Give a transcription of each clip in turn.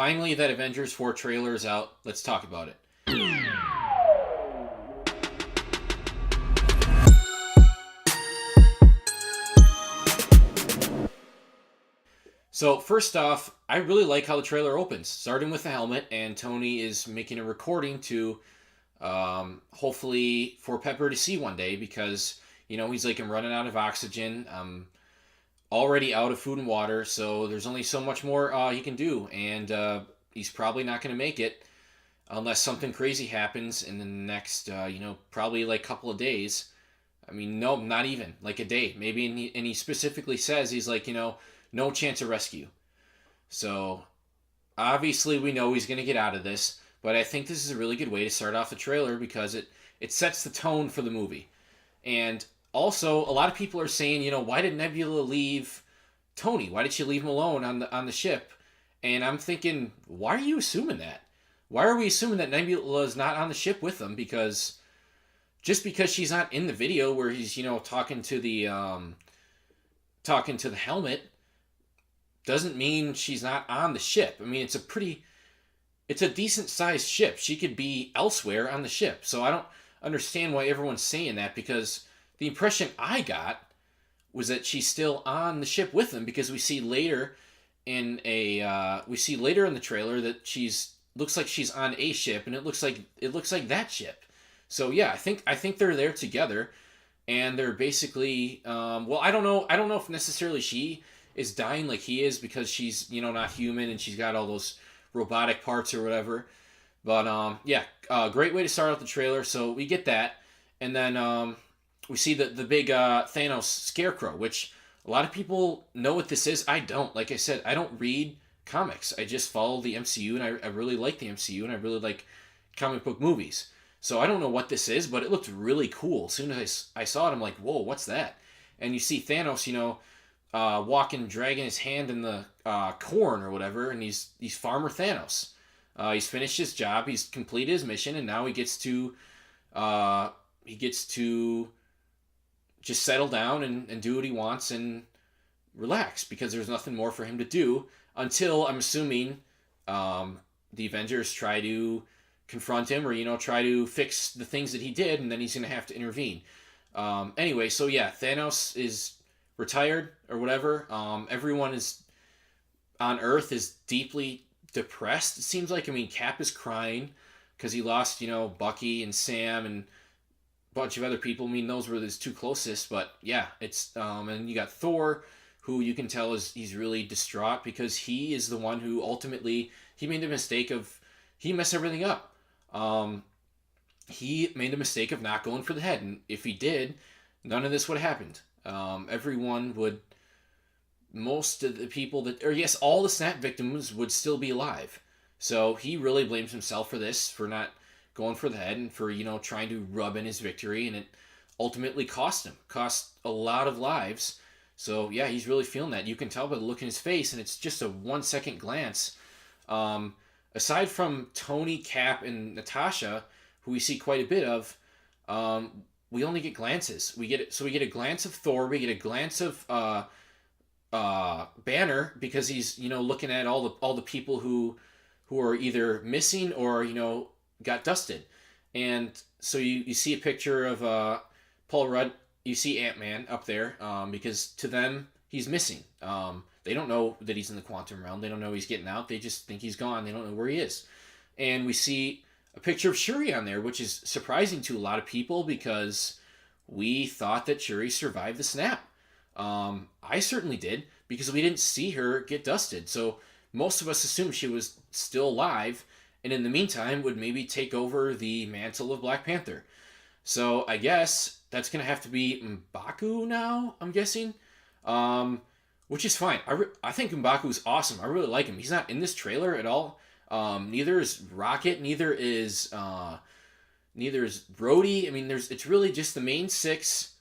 finally that Avengers 4 trailer is out. Let's talk about it. So, first off, I really like how the trailer opens, starting with the helmet, and Tony is making a recording to hopefully for Pepper to see one day because, he's like, I'm running out of oxygen. I'm already out of food and water, so there's only so much more he can do, and he's probably not going to make it unless something crazy happens in the next, probably like couple of days. I mean, no, not even like a day, maybe. And he specifically says he's like, no chance of rescue. So obviously, we know he's going to get out of this, but I think this is a really good way to start off the trailer because it sets the tone for the movie. And also, a lot of people are saying, why did Nebula leave Tony? Why did she leave him alone on the ship? And I'm thinking, why are you assuming that? Why are we assuming that Nebula is not on the ship with them? Because just because she's not in the video where he's talking to the helmet doesn't mean she's not on the ship. I mean, it's a decent sized ship. She could be elsewhere on the ship. So I don't understand why everyone's saying that because the impression I got was that she's still on the ship with them because we see later in the trailer that she's looks like she's on a ship and it looks like that ship. So yeah, I think they're there together and they're basically well, I don't know if necessarily she is dying like he is because she's not human and she's got all those robotic parts or whatever. But yeah, great way to start out the trailer. So we get that, and then we see the big Thanos scarecrow, which a lot of people know what this is. I don't. Like I said, I don't read comics. I just follow the MCU, and I really like the MCU, and I really like comic book movies. So I don't know what this is, but it looked really cool. As soon as I saw it, I'm like, whoa, what's that? And you see Thanos, walking, dragging his hand in the corn or whatever, and he's Farmer Thanos. He's finished his job, he's completed his mission, and now he gets to just settle down and do what he wants and relax because there's nothing more for him to do until I'm assuming the Avengers try to confront him or try to fix the things that he did, and then he's going to have to intervene. Anyway, so yeah, Thanos is retired or whatever. Everyone is on Earth is deeply depressed. It seems like, I mean, Cap is crying because he lost, Bucky and Sam and a bunch of other people. I mean, those were his two closest. But yeah, it's and you got Thor, who you can tell he's really distraught because he is the one who ultimately he made the mistake of he messed everything up. He made the mistake of not going for the head, and if he did, none of this would have happened. Everyone would, most of the people that, or yes, all the snap victims would still be alive. So he really blames himself for this, for not going for the head and for, trying to rub in his victory. And it ultimately cost a lot of lives. So yeah, he's really feeling that. You can tell by the look in his face, and it's just a 1 second glance. Aside from Tony, Cap, and Natasha, who we see quite a bit of, we only get glances. We get a glance of Thor. We get a glance of Banner because he's looking at all the people who are either missing or got dusted, and so you see a picture of Paul Rudd. You see Ant-Man up there because to them he's missing. They don't know that he's in the quantum realm. They don't know he's getting out. They just think he's gone. They don't know where he is, and we see a picture of Shuri on there, which is surprising to a lot of people because we thought that Shuri survived the snap. I certainly did because we didn't see her get dusted. So most of us assumed she was still alive and in the meantime would maybe take over the mantle of Black Panther. So I guess that's going to have to be M'Baku now, I'm guessing. Which is fine. I think M'Baku's awesome. I really like him. He's not in this trailer at all. Neither is Rocket. Neither is Rhodey. I mean, it's really just the main six,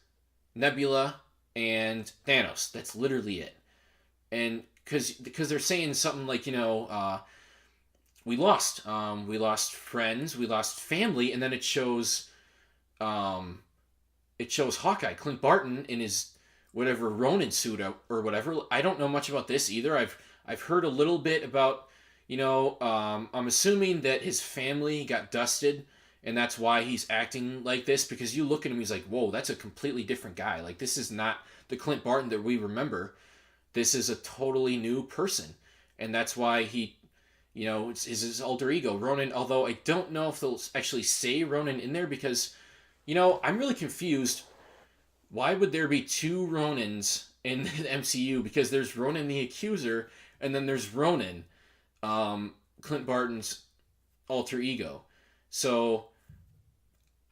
Nebula and Thanos. That's literally it. And because they're saying something like we lost friends, we lost family, and then it shows Hawkeye, Clint Barton in his whatever Ronin suit or whatever. I don't know much about this either. I've heard a little bit about I'm assuming that his family got dusted, and that's why he's acting like this. Because you look at him, he's like, "Whoa, that's a completely different guy. Like this is not the Clint Barton that we remember. This is a totally new person," and that's why it's his alter ego, Ronan. Although I don't know if they'll actually say Ronan in there because, I'm really confused. Why would there be two Ronins in the MCU? Because there's Ronan the Accuser, and then there's Ronan, Clint Barton's alter ego. So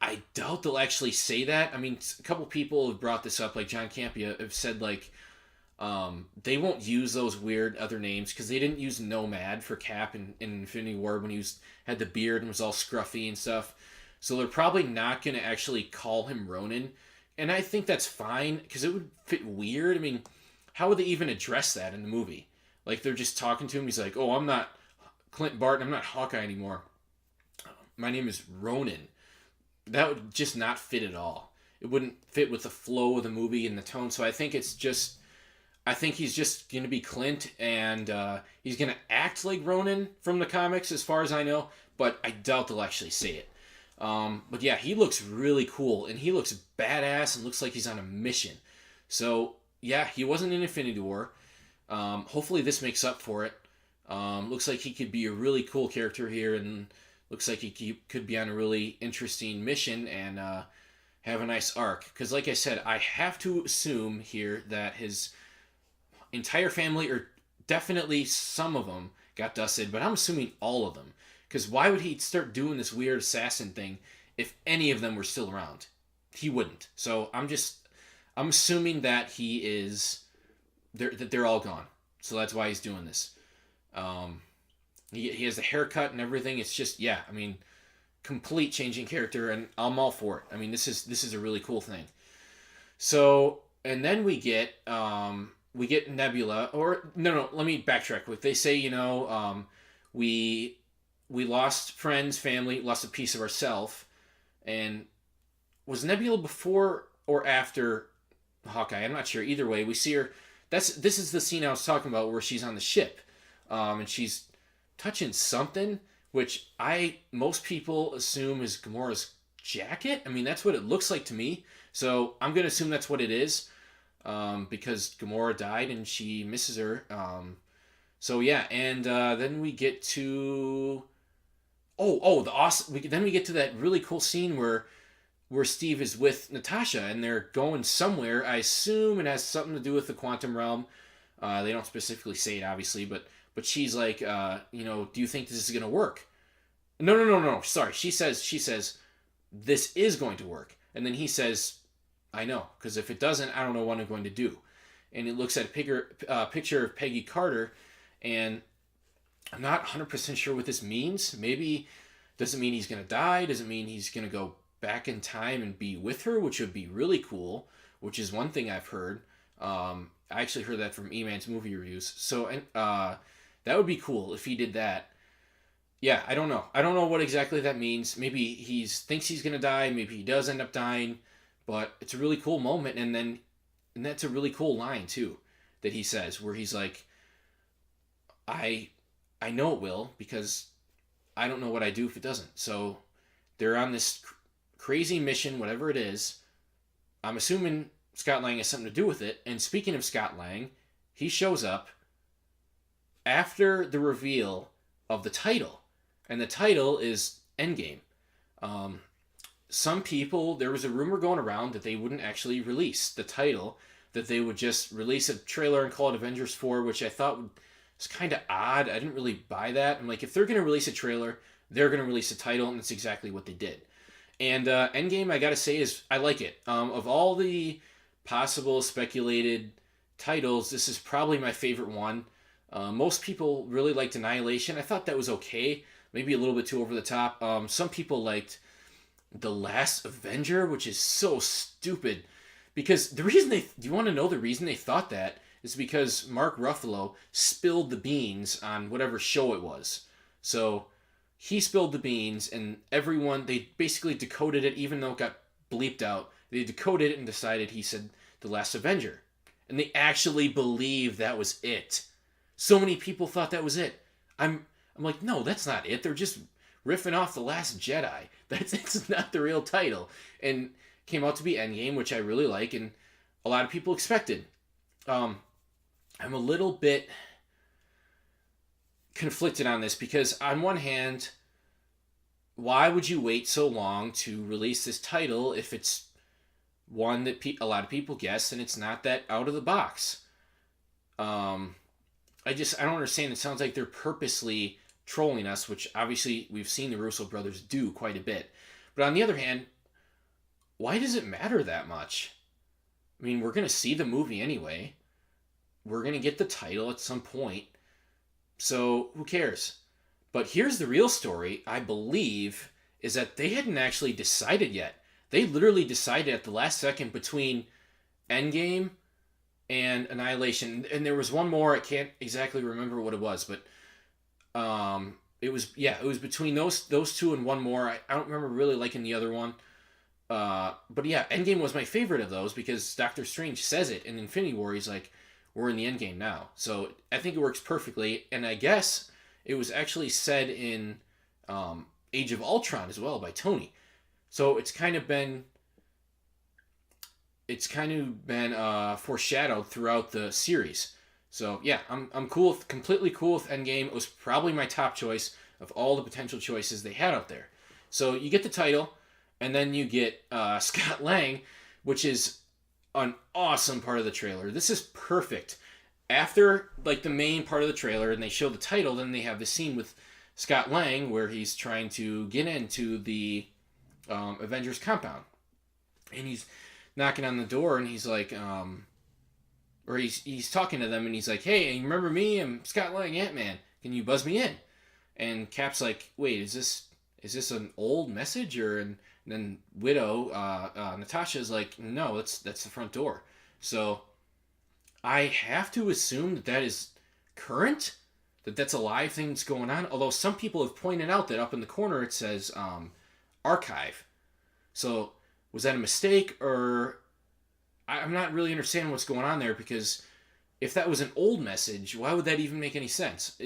I doubt they'll actually say that. I mean, a couple people have brought this up, like John Campea have said, like, they won't use those weird other names because they didn't use Nomad for Cap in Infinity War when had the beard and was all scruffy and stuff. So they're probably not going to actually call him Ronan. And I think that's fine because it would fit weird. I mean, how would they even address that in the movie? Like they're just talking to him. He's like, "Oh, I'm not Clint Barton. I'm not Hawkeye anymore. My name is Ronan." That would just not fit at all. It wouldn't fit with the flow of the movie and the tone. So I think he's just going to be Clint, and he's going to act like Ronan from the comics, as far as I know. But I doubt they'll actually say it. But yeah, he looks really cool, and he looks badass, and looks like he's on a mission. So yeah, he wasn't in Infinity War. Hopefully, this makes up for it. Looks like he could be a really cool character here, and looks like he could be on a really interesting mission and have a nice arc. Because, like I said, I have to assume here that his entire family, or definitely some of them, got dusted, but I'm assuming all of them. Because why would he start doing this weird assassin thing if any of them were still around? He wouldn't. So I'm assuming that that they're all gone. So that's why he's doing this. Um, he has a haircut and everything. It's just, yeah, I mean, complete changing character, and I'm all for it. I mean, this is a really cool thing. So, and then we get Nebula, or no, let me backtrack. They say, we lost friends, family, lost a piece of ourself, and was Nebula before or after Hawkeye? I'm not sure. Either way, we see her. This is the scene I was talking about where she's on the ship, and she's touching something, which most people assume is Gamora's jacket. I mean, that's what it looks like to me. So I'm gonna assume that's what it is, because Gamora died and she misses her. So yeah, and then we get to the awesome. Then we get to that really cool scene where Steve is with Natasha and they're going somewhere. I assume it has something to do with the quantum realm. They don't specifically say it, obviously, but she's like, do you think this is gonna work? No, no, no, no. Sorry, she says this is going to work, and then he says, I know, because if it doesn't, I don't know what I'm going to do. And it looks at a picture of Peggy Carter, and I'm not 100% sure what this means. Maybe does it mean he's going to die? Does it mean he's going to go back in time and be with her, which would be really cool, which is one thing I've heard. I actually heard that from E-Man's movie reviews. So that would be cool if he did that. Yeah, I don't know. I don't know what exactly that means. Maybe he thinks he's going to die. Maybe he does end up dying. But it's a really cool moment, and that's a really cool line too that he says, where he's like, I know it will, because I don't know what I do if it doesn't. So they're on this crazy mission, whatever it is. I'm assuming Scott Lang has something to do with it. And speaking of Scott Lang, he shows up after the reveal of the title, and the title is Endgame. Some people, there was a rumor going around that they wouldn't actually release the title, that they would just release a trailer and call it Avengers 4, which I thought was kind of odd. I didn't really buy that. I'm like, if they're going to release a trailer, they're going to release a title, and that's exactly what they did. And Endgame, I got to say, I like it. Of all the possible speculated titles, this is probably my favorite one. Most people really liked Annihilation. I thought that was okay. Maybe a little bit too over the top. Some people liked The Last Avenger, which is so stupid, because do you want to know the reason they thought that is because Mark Ruffalo spilled the beans on whatever show it was. So he spilled the beans, and they basically decoded it, even though it got bleeped out. They decoded it and decided he said The Last Avenger, and they actually believed that was it. So many people thought that was it. I'm I'm like, no, that's not it. They're just riffing off The Last Jedi. It's not the real title. And came out to be Endgame, which I really like, and a lot of people expected. I'm a little bit conflicted on this because on one hand, why would you wait so long to release this title if it's one that a lot of people guess and it's not that out of the box? I don't understand. It sounds like they're purposely trolling us, which obviously we've seen the Russo brothers do quite a bit. But on the other hand, why does it matter that much? I mean, we're going to see the movie anyway. We're going to get the title at some point. So who cares? But here's the real story, I believe, is that they hadn't actually decided yet. They literally decided at the last second between Endgame and Annihilation. And there was one more, I can't exactly remember what it was, but it was between those two and one more. I don't remember really liking the other one. But yeah, Endgame was my favorite of those because Doctor Strange says it in Infinity War. He's like, we're in the Endgame now. So I think it works perfectly. And I guess it was actually said in Age of Ultron as well by Tony. So it's kind of been foreshadowed throughout the series. So yeah, I'm cool, completely cool with Endgame. It was probably my top choice of all the potential choices they had out there. So you get the title, and then you get Scott Lang, which is an awesome part of the trailer. This is perfect. After like the main part of the trailer, and they show the title, then they have the scene with Scott Lang where he's trying to get into the Avengers compound, and he's knocking on the door, and he's like, or he's talking to them, and he's like, "Hey, you remember me? I'm Scott Lang, Ant-Man. Can you buzz me in?" And Cap's like, "Wait, is this an old message?" And then Widow, Natasha's like, "No, that's the front door." So I have to assume that is current, that's a live thing that's going on. Although some people have pointed out that up in the corner it says archive. So was that a mistake, or I'm not really understanding what's going on there, because if that was an old message, why would that even make any sense?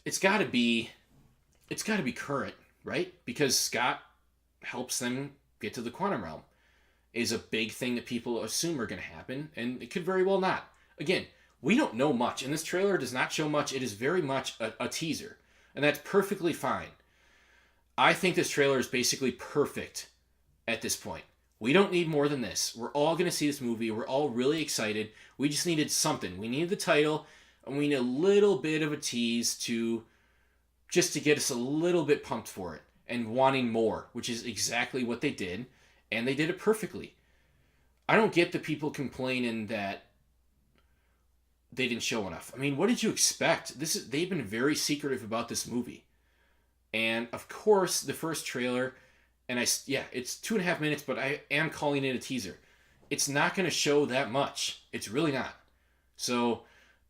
It's got to be current, right? Because Scott helps them get to the quantum realm is a big thing that people assume are going to happen, and it could very well not. Again, we don't know much, and this trailer does not show much. It is very much a teaser, and that's perfectly fine. I think this trailer is basically perfect at this point. We don't need more than this. We're all going to see this movie. We're all really excited. We just needed something. We needed the title, and we need a little bit of a tease just to get us a little bit pumped for it and wanting more, which is exactly what they did, and they did it perfectly. I don't get the people complaining that they didn't show enough. I mean, what did you expect? They've been very secretive about this movie. And of course, the first trailer, and it's 2.5 minutes, but I am calling it a teaser. It's not going to show that much. It's really not. So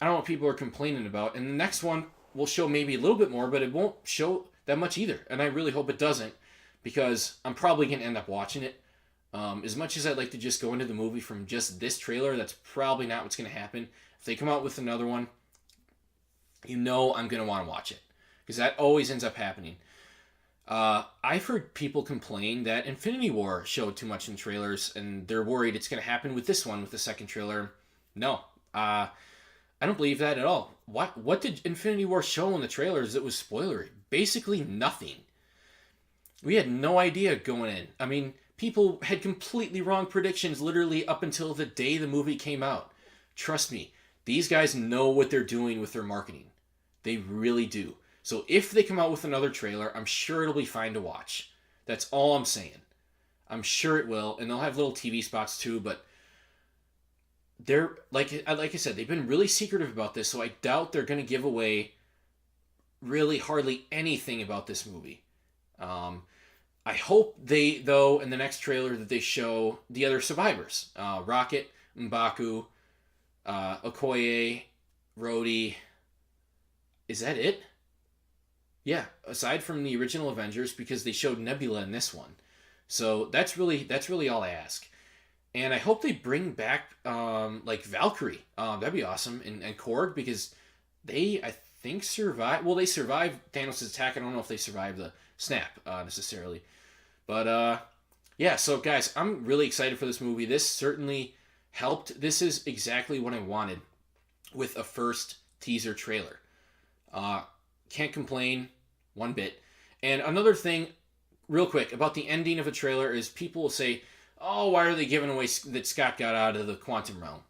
I don't know what people are complaining about. And the next one will show maybe a little bit more, but it won't show that much either. And I really hope it doesn't, because I'm probably going to end up watching it. As much as I'd like to just go into the movie from just this trailer, that's probably not what's going to happen. If they come out with another one, I'm going to want to watch it, because that always ends up happening. I've heard people complain that Infinity War showed too much in trailers, and they're worried it's going to happen with this one, with the second trailer. No, I don't believe that at all. What did Infinity War show in the trailers that was spoilery? Basically nothing. We had no idea going in. I mean, people had completely wrong predictions literally up until the day the movie came out. Trust me, these guys know what they're doing with their marketing. They really do. So if they come out with another trailer, I'm sure it'll be fine to watch. That's all I'm saying. I'm sure it will, and they'll have little TV spots too, but they're, like I said, they've been really secretive about this, so I doubt they're going to give away really hardly anything about this movie. I hope they, though, in the next trailer that they show the other survivors. Rocket, M'Baku, Okoye, Rhodey. Is that it? Yeah, aside from the original Avengers, because they showed Nebula in this one. So that's really all I ask. And I hope they bring back like Valkyrie. That'd be awesome. And Korg, because I think survived. Well, they survived Thanos' attack. I don't know if they survived the snap necessarily. But yeah, so guys, I'm really excited for this movie. This certainly helped. This is exactly what I wanted with a first teaser trailer. Uh, can't complain one bit. And another thing, real quick, about the ending of a trailer is people will say, oh, why are they giving away that Scott got out of the quantum realm?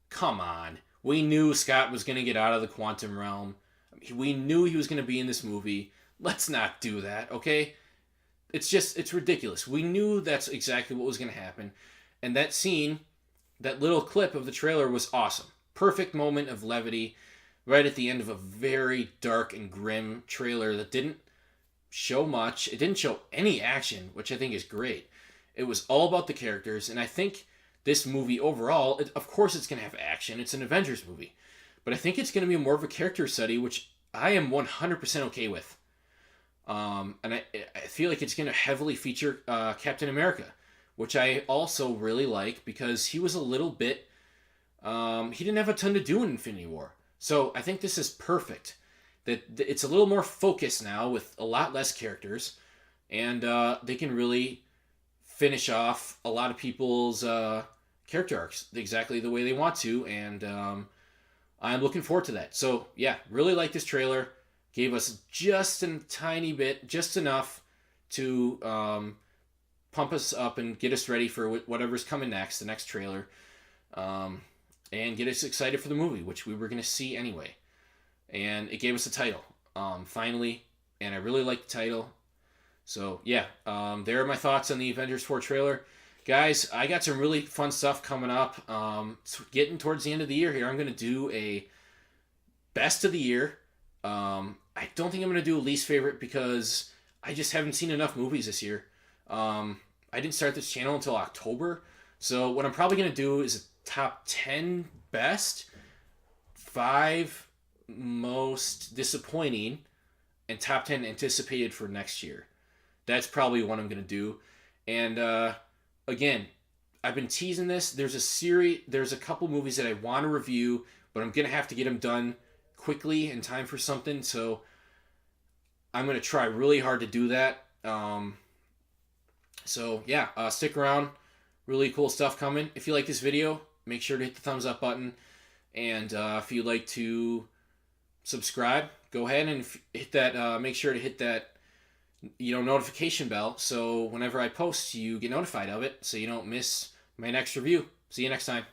Come on. We knew Scott was going to get out of the quantum realm. We knew he was going to be in this movie. Let's not do that, okay? It's ridiculous. We knew that's exactly what was going to happen. And that scene, that little clip of the trailer was awesome. Perfect moment of levity right at the end of a very dark and grim trailer that didn't show much. It didn't show any action, which I think is great. It was all about the characters, and I think this movie overall, of course it's going to have action. It's an Avengers movie. But I think it's going to be more of a character study, which I am 100% okay with. And I feel like it's going to heavily feature Captain America, which I also really like because he was a little bit... he didn't have a ton to do in Infinity War. So I think this is perfect. That it's a little more focused now with a lot less characters, and they can really finish off a lot of people's character arcs exactly the way they want to, and I'm looking forward to that. So yeah, really like this trailer. Gave us just a tiny bit, just enough to pump us up and get us ready for whatever's coming next, the next trailer, and get us excited for the movie, which we were going to see anyway. And it gave us a title, finally, and I really like the title. So yeah, there are my thoughts on the Avengers 4 trailer. Guys, I got some really fun stuff coming up. Getting towards the end of the year here, I'm going to do a best of the year. I don't think I'm going to do a least favorite because I just haven't seen enough movies this year. I didn't start this channel until October. So what I'm probably going to do is a top 10 best, 5 most disappointing, and top 10 anticipated for next year. That's probably what I'm going to do. And again, I've been teasing this. There's a couple movies that I want to review, but I'm going to have to get them done quickly in time for something. So I'm going to try really hard to do that. So yeah, stick around. Really cool stuff coming. If you like this video, make sure to hit the thumbs up button. And if you'd like to subscribe, go ahead and hit that. Make sure to hit that notification bell, so whenever I post, you get notified of it, so you don't miss my next review. See you next time.